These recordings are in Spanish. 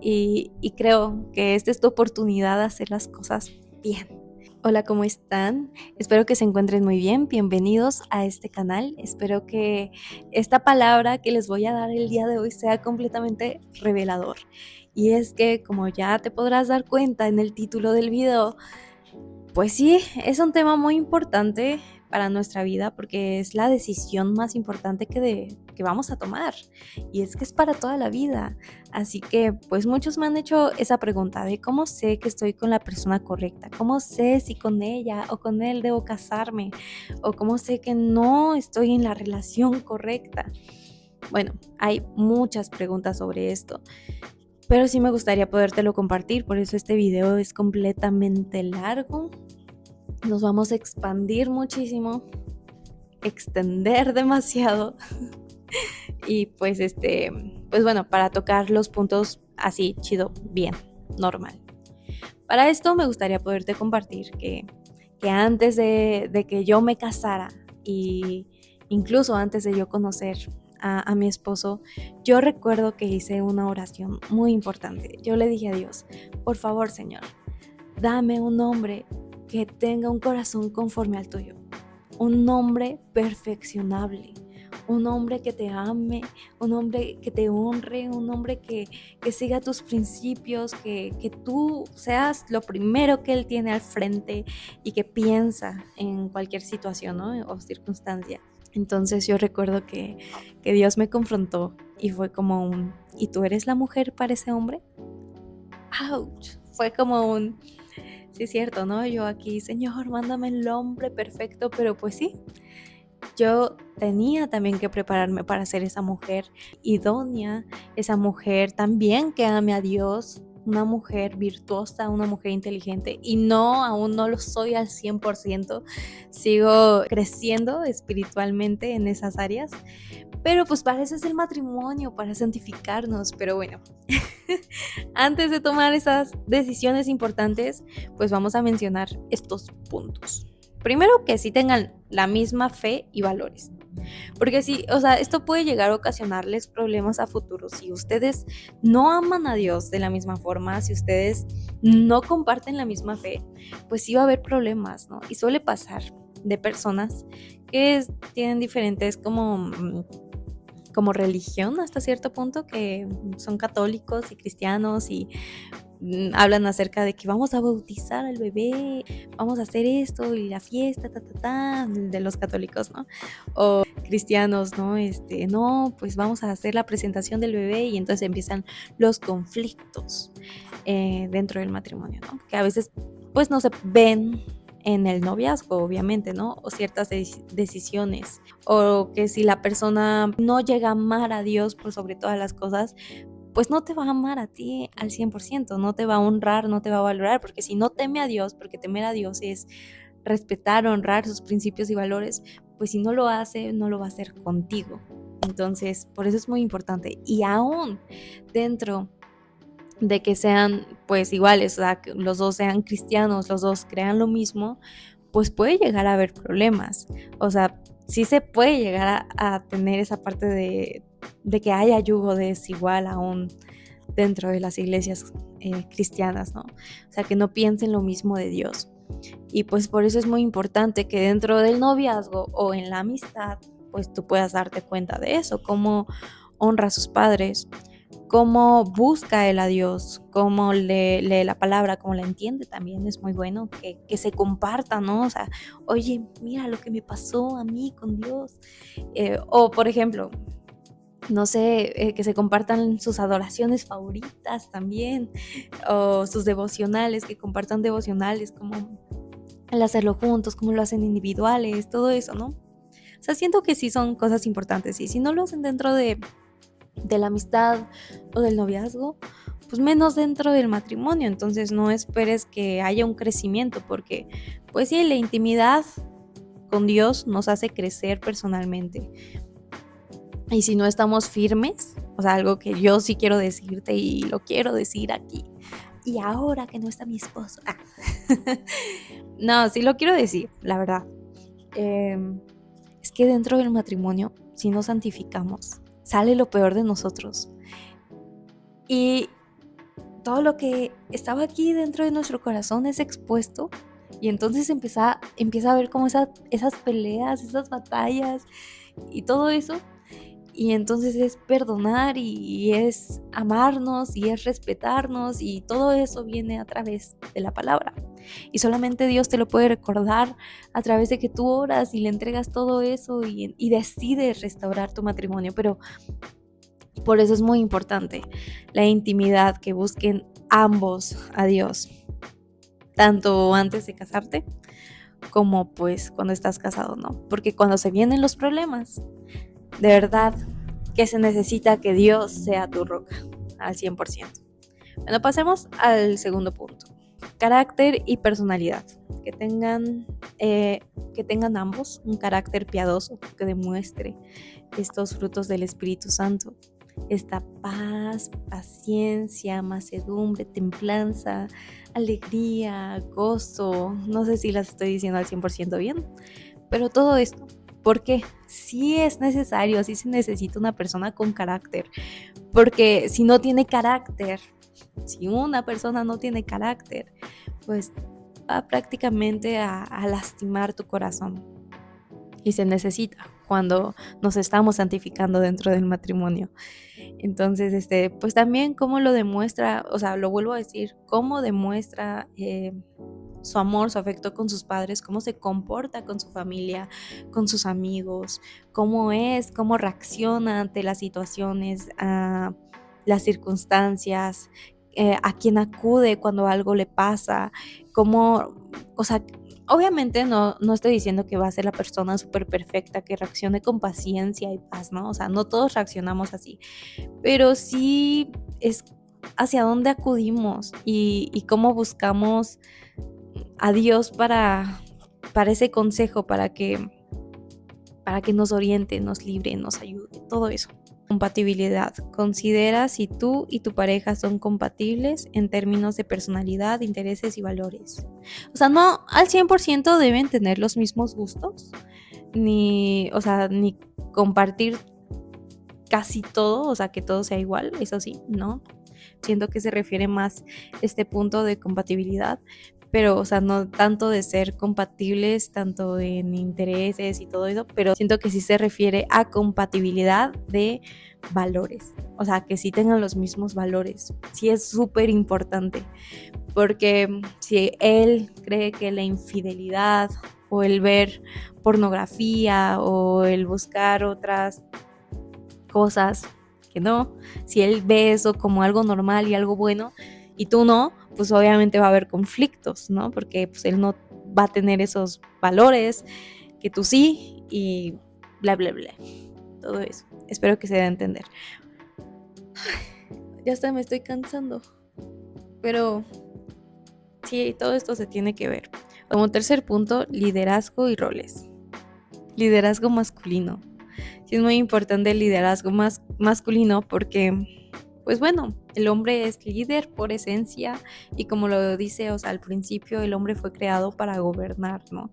y creo que esta es tu oportunidad de hacer las cosas bien. Hola, ¿cómo están? Espero que se encuentren muy bien. Bienvenidos a este canal. Espero que esta palabra que les voy a dar el día de hoy sea completamente revelador. Y es que, como ya te podrás dar cuenta en el título del video, pues sí, es un tema muy importante para nuestra vida porque es la decisión más importante que vamos a tomar, y es que es para toda la vida. Así que pues muchos me han hecho esa pregunta de cómo sé que estoy con la persona correcta, cómo sé si con ella o con él debo casarme, o cómo sé que no estoy en la relación correcta. Bueno, hay muchas preguntas sobre esto, pero sí me gustaría podértelo compartir, por eso este video es completamente largo. Nos vamos a expandir muchísimo, extender demasiado y pues bueno, para tocar los puntos así chido, bien, normal. Para esto me gustaría poderte compartir que antes de que yo me casara, y incluso antes de yo conocer a mi esposo, yo recuerdo que hice una oración muy importante. Yo le dije a Dios: por favor, Señor, dame un hombre que tenga un corazón conforme al tuyo, un hombre perfeccionable, un hombre que te ame, un hombre que te honre, un hombre que siga tus principios, que tú seas lo primero que él tiene al frente y que piensa en cualquier situación, ¿no?, o circunstancia. Entonces yo recuerdo que Dios me confrontó y fue como un: ¿y tú eres la mujer para ese hombre? ¡Auch! Fue como un: sí, es cierto, ¿no? Yo aquí, Señor, mándame el hombre perfecto, pero pues sí, yo tenía también que prepararme para ser esa mujer idónea, esa mujer también que ame a Dios, una mujer virtuosa, una mujer inteligente, y no, aún no lo soy al 100%, sigo creciendo espiritualmente en esas áreas, pero pues para eso es el matrimonio, para santificarnos. Pero bueno, antes de tomar esas decisiones importantes, pues vamos a mencionar estos puntos. Primero, que sí tengan la misma fe y valores. Porque sí, o sea, esto puede llegar a ocasionarles problemas a futuro. Si ustedes no aman a Dios de la misma forma, si ustedes no comparten la misma fe, pues sí va a haber problemas, ¿no? Y suele pasar de personas que tienen diferentes como religión hasta cierto punto, que son católicos y cristianos y hablan acerca de que vamos a bautizar al bebé, vamos a hacer esto y la fiesta, de los católicos, ¿no? O cristianos, ¿no? No, pues vamos a hacer la presentación del bebé, y entonces empiezan los conflictos dentro del matrimonio, ¿no? Que a veces pues no se ven en el noviazgo, obviamente, ¿no? O ciertas decisiones, o que si la persona no llega a amar a Dios por sobre todas las cosas, pues no te va a amar a ti al 100%, no te va a honrar, no te va a valorar, porque si no teme a Dios, porque temer a Dios es respetar, honrar sus principios y valores, pues si no lo hace, no lo va a hacer contigo. Entonces, por eso es muy importante. Y aún dentro de que sean pues iguales, o sea, que los dos sean cristianos, los dos crean lo mismo, pues puede llegar a haber problemas. O sea, sí se puede llegar a tener esa parte de que haya yugo desigual aún dentro de las iglesias cristianas, ¿no? O sea, que no piensen lo mismo de Dios. Y pues por eso es muy importante que dentro del noviazgo o en la amistad, pues tú puedas darte cuenta de eso, cómo honra a sus padres, cómo busca él a Dios, cómo lee la palabra, cómo la entiende. También es muy bueno que se comparta, ¿no? O sea, oye, mira lo que me pasó a mí con Dios. O por ejemplo, no sé, que se compartan sus adoraciones favoritas también, o sus devocionales, que compartan devocionales, como el hacerlo juntos, como lo hacen individuales, todo eso, ¿no? O sea, siento que sí son cosas importantes, y si no lo hacen dentro de la amistad o del noviazgo, pues menos dentro del matrimonio. Entonces no esperes que haya un crecimiento, porque pues sí, la intimidad con Dios nos hace crecer personalmente. Y si no estamos firmes, o sea, algo que yo sí quiero decirte y lo quiero decir aquí, y ahora que no está mi esposo, no, sí lo quiero decir, la verdad. Es que dentro del matrimonio, si nos santificamos, sale lo peor de nosotros. Y todo lo que estaba aquí dentro de nuestro corazón es expuesto y entonces empieza a ver como esas peleas, esas batallas y todo eso. Y entonces es perdonar y es amarnos y es respetarnos y todo eso viene a través de la palabra. Y solamente Dios te lo puede recordar a través de que tú oras y le entregas todo eso y decides restaurar tu matrimonio. Pero por eso es muy importante la intimidad, que busquen ambos a Dios, tanto antes de casarte como pues cuando estás casado, ¿no? Porque cuando se vienen los problemas, de verdad que se necesita que Dios sea tu roca al 100%. Bueno, pasemos al segundo punto. Carácter y personalidad. Que tengan ambos un carácter piadoso que demuestre estos frutos del Espíritu Santo. Esta paz, paciencia, mansedumbre, templanza, alegría, gozo. No sé si las estoy diciendo al 100% bien, pero todo esto, porque sí es necesario, sí se necesita una persona con carácter, porque si no tiene carácter, si una persona no tiene carácter, pues va prácticamente a lastimar tu corazón. Y se necesita cuando nos estamos santificando dentro del matrimonio. Entonces, pues también cómo lo demuestra, o sea, lo vuelvo a decir, cómo demuestra su amor, su afecto con sus padres, cómo se comporta con su familia, con sus amigos, cómo reacciona ante las situaciones, a las circunstancias, a quién acude cuando algo le pasa, o sea, obviamente no estoy diciendo que va a ser la persona súper perfecta, que reaccione con paciencia y paz, ¿no? O sea, no todos reaccionamos así, pero sí es hacia dónde acudimos y cómo buscamos a Dios para ese consejo, para que nos oriente, nos libre, nos ayude, todo eso. Compatibilidad. Considera si tú y tu pareja son compatibles en términos de personalidad, intereses y valores. O sea, no al 100% deben tener los mismos gustos, ni compartir casi todo, o sea, que todo sea igual, eso sí, ¿no? Siento que se refiere más este punto de compatibilidad, pero, o sea, no tanto de ser compatibles, tanto en intereses y todo eso, pero siento que sí se refiere a compatibilidad de valores, o sea, que sí tengan los mismos valores, sí es súper importante, porque si él cree que la infidelidad o el ver pornografía o el buscar otras cosas que no, si él ve eso como algo normal y algo bueno y tú no, pues obviamente va a haber conflictos, ¿no? Porque pues él no va a tener esos valores que tú sí y bla, bla, bla. Todo eso. Espero que se dé a entender. Ya hasta me estoy cansando. Pero sí, todo esto se tiene que ver. Como tercer punto, liderazgo y roles. Liderazgo masculino. Sí es muy importante el liderazgo masculino porque, pues bueno, el hombre es líder por esencia y como lo dice, o sea, al principio el hombre fue creado para gobernar, ¿no?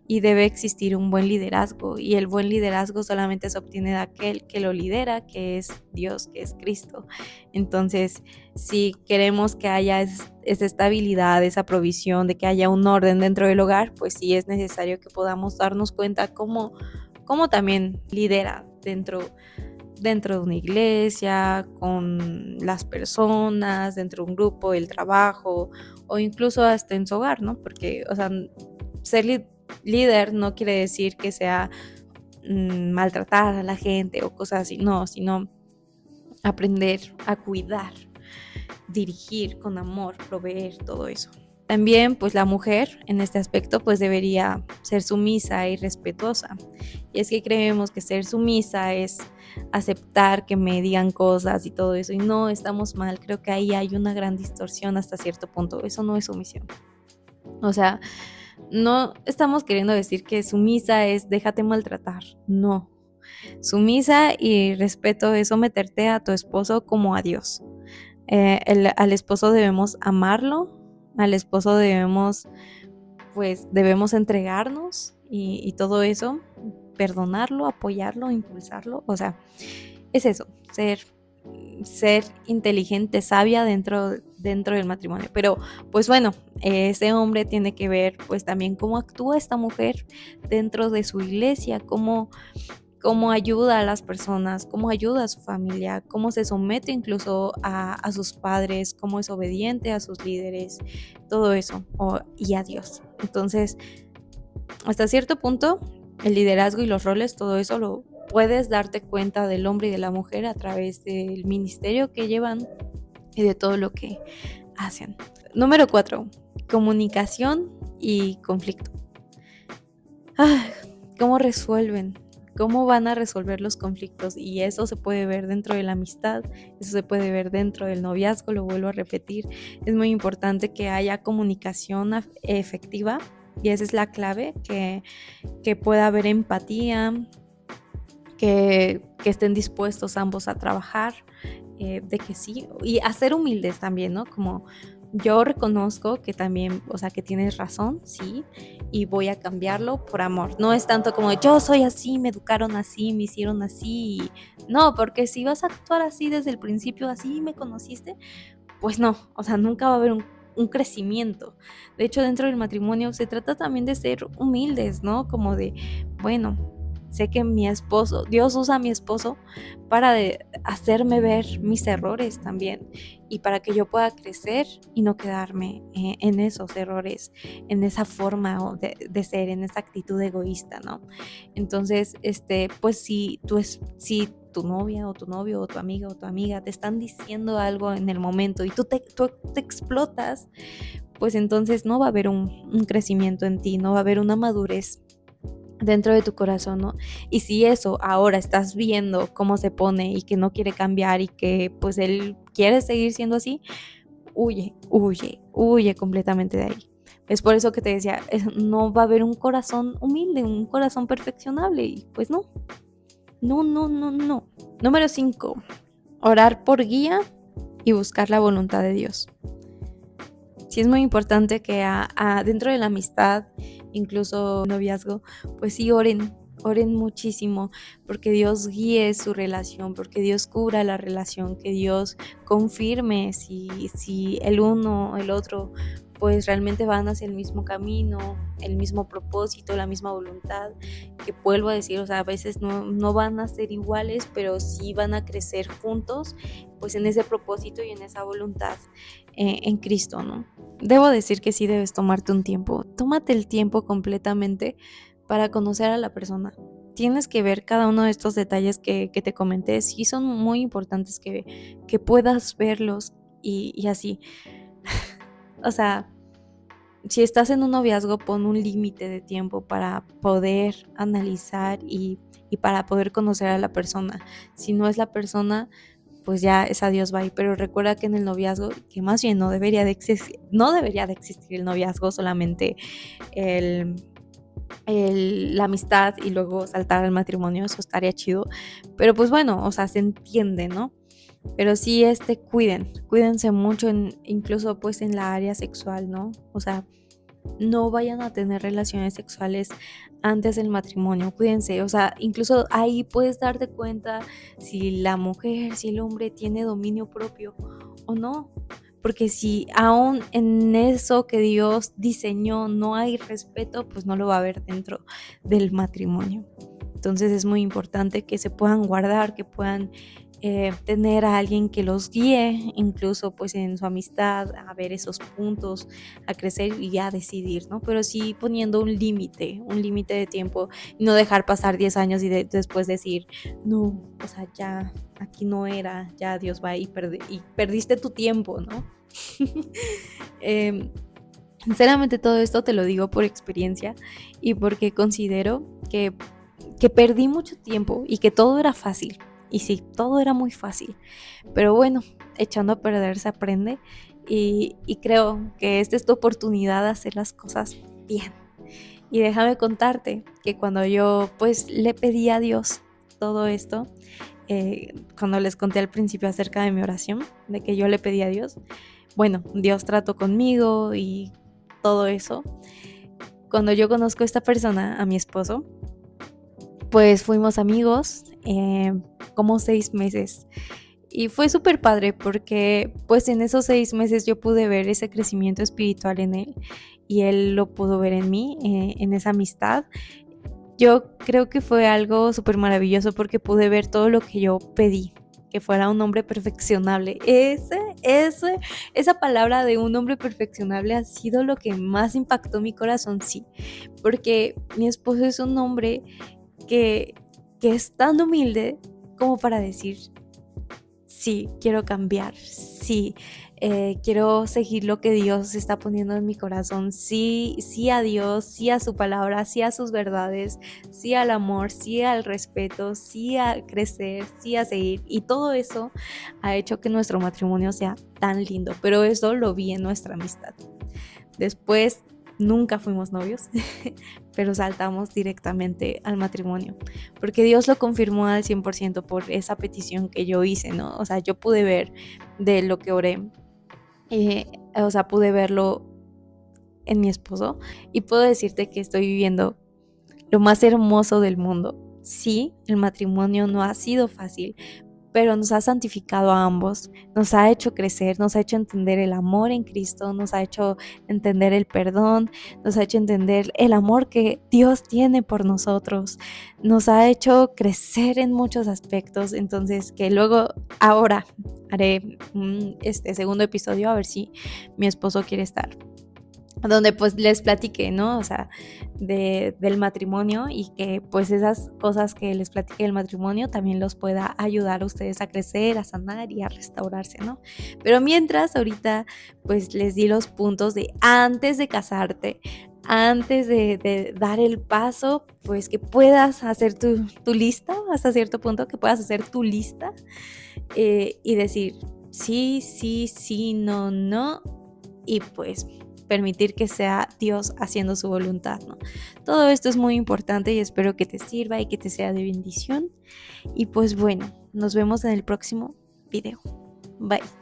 Y debe existir un buen liderazgo y el buen liderazgo solamente se obtiene de aquel que lo lidera, que es Dios, que es Cristo. Entonces, si queremos que haya esa estabilidad, esa provisión, de que haya un orden dentro del hogar, pues sí es necesario que podamos darnos cuenta cómo también lidera dentro de una iglesia, con las personas, dentro de un grupo, el trabajo o incluso hasta en su hogar, ¿no? Porque, o sea, ser líder no quiere decir que sea maltratar a la gente o cosas así, no, sino aprender a cuidar, dirigir con amor, proveer, todo eso. También pues la mujer en este aspecto pues debería ser sumisa y respetuosa. Y es que creemos que ser sumisa es aceptar que me digan cosas y todo eso y no, estamos mal. Creo que ahí hay una gran distorsión hasta cierto punto. Eso no es sumisión. O sea, no estamos queriendo decir que sumisa es déjate maltratar. No. Sumisa y respeto es someterte a tu esposo como a Dios. Al esposo debemos amarlo, al esposo debemos entregarnos y todo eso, perdonarlo, apoyarlo, impulsarlo, o sea, es eso, ser inteligente, sabia dentro dentro del matrimonio. Pero pues bueno, ese hombre tiene que ver pues también cómo actúa esta mujer dentro de su iglesia, cómo ayuda a las personas, cómo ayuda a su familia, cómo se somete incluso a sus padres, cómo es obediente a sus líderes, todo eso, y a Dios. Entonces, hasta cierto punto, el liderazgo y los roles, todo eso lo puedes darte cuenta del hombre y de la mujer a través del ministerio que llevan y de todo lo que hacen. Número 4, comunicación y conflicto. ¿Cómo resuelven? ¿Cómo van a resolver los conflictos? Y eso se puede ver dentro de la amistad, eso se puede ver dentro del noviazgo, lo vuelvo a repetir. Es muy importante que haya comunicación efectiva y esa es la clave, que pueda haber empatía, que estén dispuestos ambos a trabajar, de que sí, y a ser humildes también, ¿no? Como yo reconozco que también, o sea, que tienes razón, sí, y voy a cambiarlo por amor. No es tanto como yo soy así, me educaron así, me hicieron así. No, porque si vas a actuar así desde el principio, así me conociste, pues no, o sea, nunca va a haber un crecimiento. De hecho, dentro del matrimonio se trata también de ser humildes, ¿no? Como de, bueno, sé que mi esposo, Dios usa a mi esposo para hacerme ver mis errores también y para que yo pueda crecer y no quedarme en esos errores, en esa forma de ser, en esa actitud egoísta, ¿no? Entonces, pues si tu novia o tu novio o tu amiga o tu amiga te están diciendo algo en el momento y tú te explotas, pues entonces no va a haber un crecimiento en ti, no va a haber una madurez dentro de tu corazón, ¿no? Y si eso ahora estás viendo cómo se pone y que no quiere cambiar y que pues él quiere seguir siendo así, huye completamente de ahí. Es por eso que te decía, no va a haber un corazón humilde, un corazón perfeccionable y pues no. No. Número 5, orar por guía y buscar la voluntad de Dios. Sí es muy importante que dentro de la amistad, incluso noviazgo, pues sí oren muchísimo porque Dios guíe su relación, porque Dios cubra la relación, que Dios confirme si el uno o el otro pues realmente van hacia el mismo camino, el mismo propósito, la misma voluntad, que vuelvo a decir, o sea, a veces no van a ser iguales, pero sí van a crecer juntos, pues en ese propósito y en esa voluntad en Cristo, ¿no? Debo decir que sí debes tomarte un tiempo, tómate el tiempo completamente para conocer a la persona. Tienes que ver cada uno de estos detalles que te comenté, sí son muy importantes que puedas verlos y así. O sea, si estás en un noviazgo, pon un límite de tiempo para poder analizar y para poder conocer a la persona. Si no es la persona, pues ya es adiós, bye. Pero recuerda que en el noviazgo, que más bien no debería de existir el noviazgo, solamente la amistad y luego saltar al matrimonio, eso estaría chido. Pero pues bueno, o sea, se entiende, ¿no? Pero sí, cuídense mucho, incluso pues en la área sexual, ¿no? O sea, no vayan a tener relaciones sexuales antes del matrimonio, cuídense, o sea, incluso ahí puedes darte cuenta si la mujer, si el hombre tiene dominio propio o no, porque si aún en eso que Dios diseñó no hay respeto, pues no lo va a haber dentro del matrimonio. Entonces es muy importante que se puedan guardar, que puedan tener a alguien que los guíe, incluso pues en su amistad, a ver esos puntos, a crecer y a decidir, ¿no? Pero sí poniendo un límite de tiempo, y no dejar pasar 10 años y después decir, no, o sea, ya aquí no era, ya Dios va y perdiste tu tiempo, ¿no? Sinceramente todo esto te lo digo por experiencia y porque considero que perdí mucho tiempo y que todo era fácil. Y sí, todo era muy fácil. Pero bueno, echando a perder se aprende y creo que esta es tu oportunidad de hacer las cosas bien. Y déjame contarte que cuando yo pues le pedí a Dios todo esto, cuando les conté al principio acerca de mi oración, de que yo le pedí a Dios, bueno, Dios trató conmigo y todo eso. Cuando yo conozco a esta persona, a mi esposo, pues fuimos amigos como 6 meses Y fue súper padre porque pues en esos 6 meses yo pude ver ese crecimiento espiritual en él y él lo pudo ver en mí, en esa amistad. Yo creo que fue algo súper maravilloso porque pude ver todo lo que yo pedí, que fuera un hombre perfeccionable. Esa palabra de un hombre perfeccionable ha sido lo que más impactó mi corazón, sí, porque mi esposo es un hombre que, que es tan humilde como para decir, sí, quiero cambiar, sí, quiero seguir lo que Dios está poniendo en mi corazón, sí, sí a Dios, sí a su palabra, sí a sus verdades, sí al amor, sí al respeto, sí a crecer, sí a seguir. Y todo eso ha hecho que nuestro matrimonio sea tan lindo, pero eso lo vi en nuestra amistad. Después nunca fuimos novios, pero saltamos directamente al matrimonio, porque Dios lo confirmó al 100% por esa petición que yo hice, ¿no? O sea, yo pude ver de lo que oré, o sea, pude verlo en mi esposo y puedo decirte que estoy viviendo lo más hermoso del mundo. Sí, el matrimonio no ha sido fácil, pero nos ha santificado a ambos, nos ha hecho crecer, nos ha hecho entender el amor en Cristo, nos ha hecho entender el perdón, nos ha hecho entender el amor que Dios tiene por nosotros, nos ha hecho crecer en muchos aspectos. Entonces, que luego ahora haré este segundo episodio a ver si mi esposo quiere estar, donde pues les platiqué, ¿no? O sea, del matrimonio, y que pues esas cosas que les platiqué del matrimonio también los pueda ayudar a ustedes a crecer, a sanar y a restaurarse, ¿no? Pero mientras, ahorita pues les di los puntos de antes de casarte, antes de dar el paso, pues que puedas hacer tu lista, hasta cierto punto, que puedas hacer tu lista, y decir sí, sí, sí, no, no, y pues permitir que sea Dios haciendo su voluntad, ¿no? Todo esto es muy importante y espero que te sirva y que te sea de bendición. Y pues bueno, nos vemos en el próximo video. Bye.